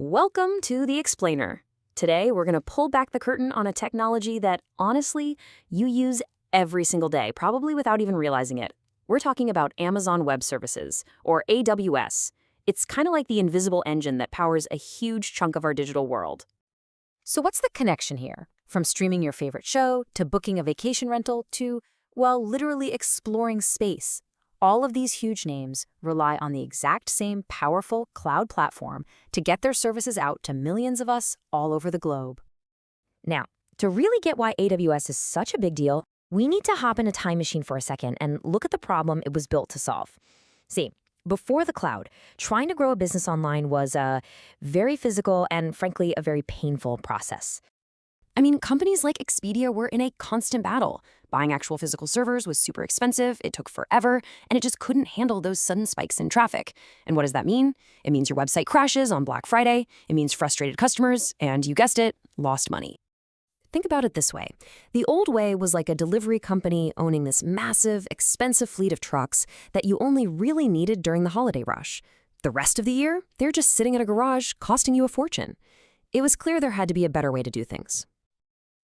Welcome to The Explainer. Today, we're going to pull back the curtain on a technology that, honestly, you use every single day, probably without even realizing it. We're talking about Amazon Web Services, or AWS. It's kind of like the invisible engine that powers a huge chunk of our digital world. So what's the connection here? From streaming your favorite show, to booking a vacation rental, to, well, literally exploring space. All of these huge names rely on the exact same powerful cloud platform to get their services out to millions of us all over the globe. Now, to really get why AWS is such a big deal, we need to hop in a time machine for a second and look at the problem it was built to solve. See, before the cloud, trying to grow a business online was a very physical and, frankly, a very painful process. I mean, companies like Expedia were in a constant battle. Buying actual physical servers was super expensive, it took forever, and it just couldn't handle those sudden spikes in traffic. And what does that mean? It means your website crashes on Black Friday, it means frustrated customers, and you guessed it, lost money. Think about it this way. The old way was like a delivery company owning this massive, expensive fleet of trucks that you only really needed during the holiday rush. The rest of the year, they're just sitting in a garage, costing you a fortune. It was clear there had to be a better way to do things.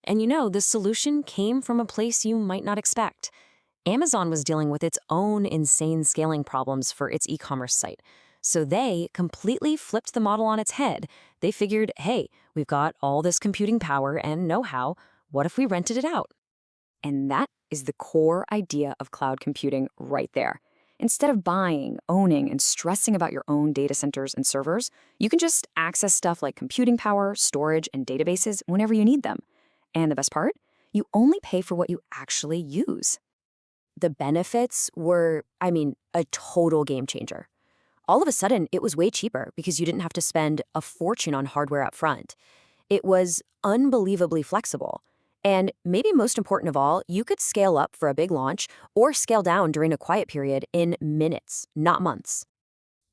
And you know, this solution came from a place you might not expect. Amazon was dealing with its own insane scaling problems for its e-commerce site. So they completely flipped the model on its head. They figured, hey, we've got all this computing power and know-how. What if we rented it out? And that is the core idea of cloud computing right there. Instead of buying, owning, and stressing about your own data centers and servers, you can just access stuff like computing power, storage, and databases whenever you need them. And the best part? You only pay for what you actually use. The benefits were, a total game changer. All of a sudden, it was way cheaper because you didn't have to spend a fortune on hardware up front. It was unbelievably flexible. And maybe most important of all, you could scale up for a big launch or scale down during a quiet period in minutes, not months.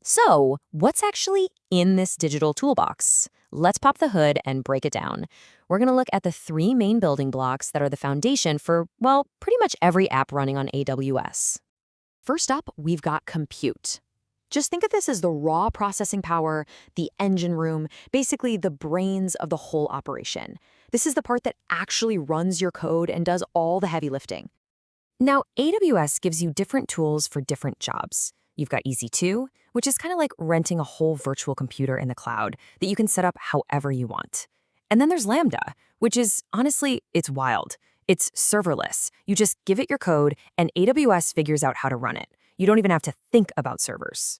So, what's actually in this digital toolbox? Let's pop the hood and break it down. We're going to look at the three main building blocks that are the foundation for, well, pretty much every app running on AWS. First up, we've got compute. Just think of this as the raw processing power, the engine room, basically the brains of the whole operation. This is the part that actually runs your code and does all the heavy lifting. Now, AWS gives you different tools for different jobs. You've got EC2, which is kind of like renting a whole virtual computer in the cloud that you can set up however you want. And then there's Lambda, which is, honestly, it's wild. It's serverless. You just give it your code, and AWS figures out how to run it. You don't even have to think about servers.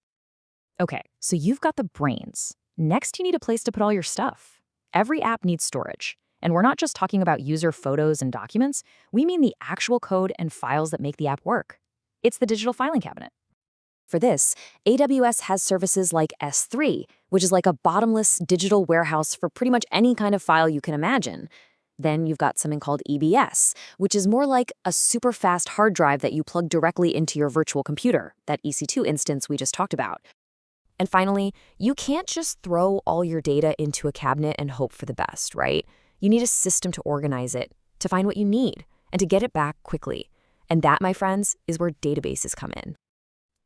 Okay, so you've got the brains. Next, you need a place to put all your stuff. Every app needs storage. And we're not just talking about user photos and documents. We mean the actual code and files that make the app work. It's the digital filing cabinet. For this, AWS has services like S3, which is like a bottomless digital warehouse for pretty much any kind of file you can imagine. Then you've got something called EBS, which is more like a super fast hard drive that you plug directly into your virtual computer, that EC2 instance we just talked about. And finally, you can't just throw all your data into a cabinet and hope for the best, right? You need a system to organize it, to find what you need, and to get it back quickly. And that, my friends, is where databases come in.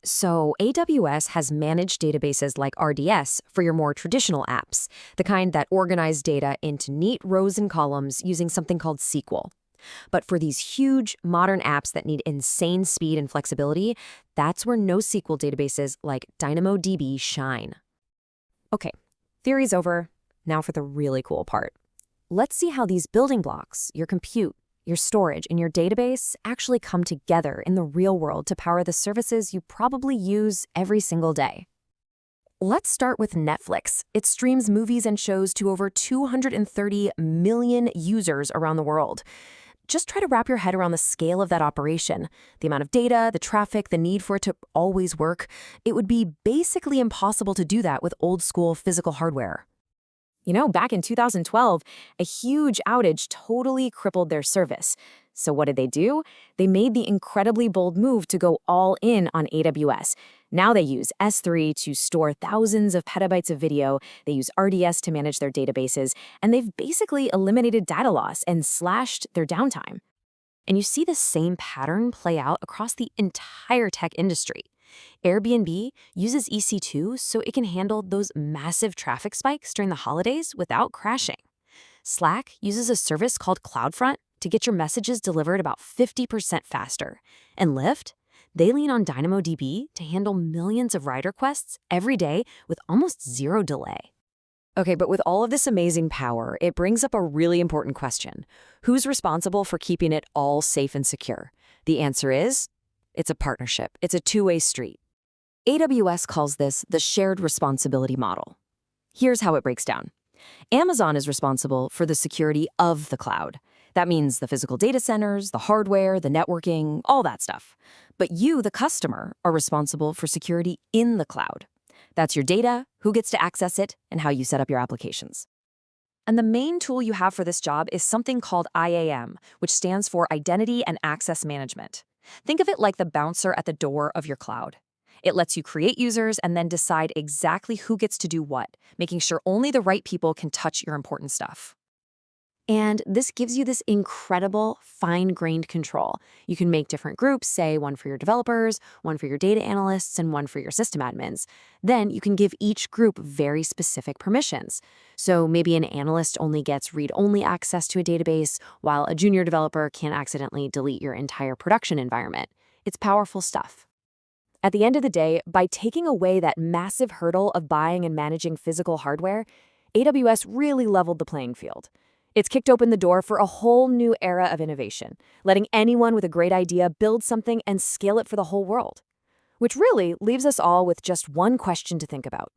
So AWS has managed databases like RDS for your more traditional apps, the kind that organize data into neat rows and columns using something called SQL. But for these huge, modern apps that need insane speed and flexibility, that's where NoSQL databases like DynamoDB shine. Okay, theory's over. Now for the really cool part. Let's see how these building blocks, your compute, your storage, and your database actually come together in the real world to power the services you probably use every single day. Let's start with Netflix. It streams movies and shows to over 230 million users around the world. Just try to wrap your head around the scale of that operation, the amount of data, the traffic, the need for it to always work. It would be basically impossible to do that with old-school physical hardware. You know, back in 2012, a huge outage totally crippled their service. So what did they do? They made the incredibly bold move to go all in on AWS. Now they use S3 to store thousands of petabytes of video, they use RDS to manage their databases, and they've basically eliminated data loss and slashed their downtime. And you see the same pattern play out across the entire tech industry. Airbnb uses EC2 so it can handle those massive traffic spikes during the holidays without crashing. Slack uses a service called CloudFront to get your messages delivered about 50% faster. And Lyft, they lean on DynamoDB to handle millions of ride requests every day with almost zero delay. Okay, but with all of this amazing power, it brings up a really important question. Who's responsible for keeping it all safe and secure? The answer is, it's a partnership. It's a two-way street. AWS calls this the shared responsibility model. Here's how it breaks down. Amazon is responsible for the security of the cloud. That means the physical data centers, the hardware, the networking, all that stuff. But you, the customer, are responsible for security in the cloud. That's your data, who gets to access it, and how you set up your applications. And the main tool you have for this job is something called IAM, which stands for Identity and Access Management. Think of it like the bouncer at the door of your cloud. It lets you create users and then decide exactly who gets to do what, making sure only the right people can touch your important stuff. And this gives you this incredible fine-grained control. You can make different groups, say one for your developers, one for your data analysts, and one for your system admins. Then you can give each group very specific permissions. So maybe an analyst only gets read-only access to a database, while a junior developer can't accidentally delete your entire production environment. It's powerful stuff. At the end of the day, by taking away that massive hurdle of buying and managing physical hardware, AWS really leveled the playing field. It's kicked open the door for a whole new era of innovation, letting anyone with a great idea build something and scale it for the whole world. Which really leaves us all with just one question to think about.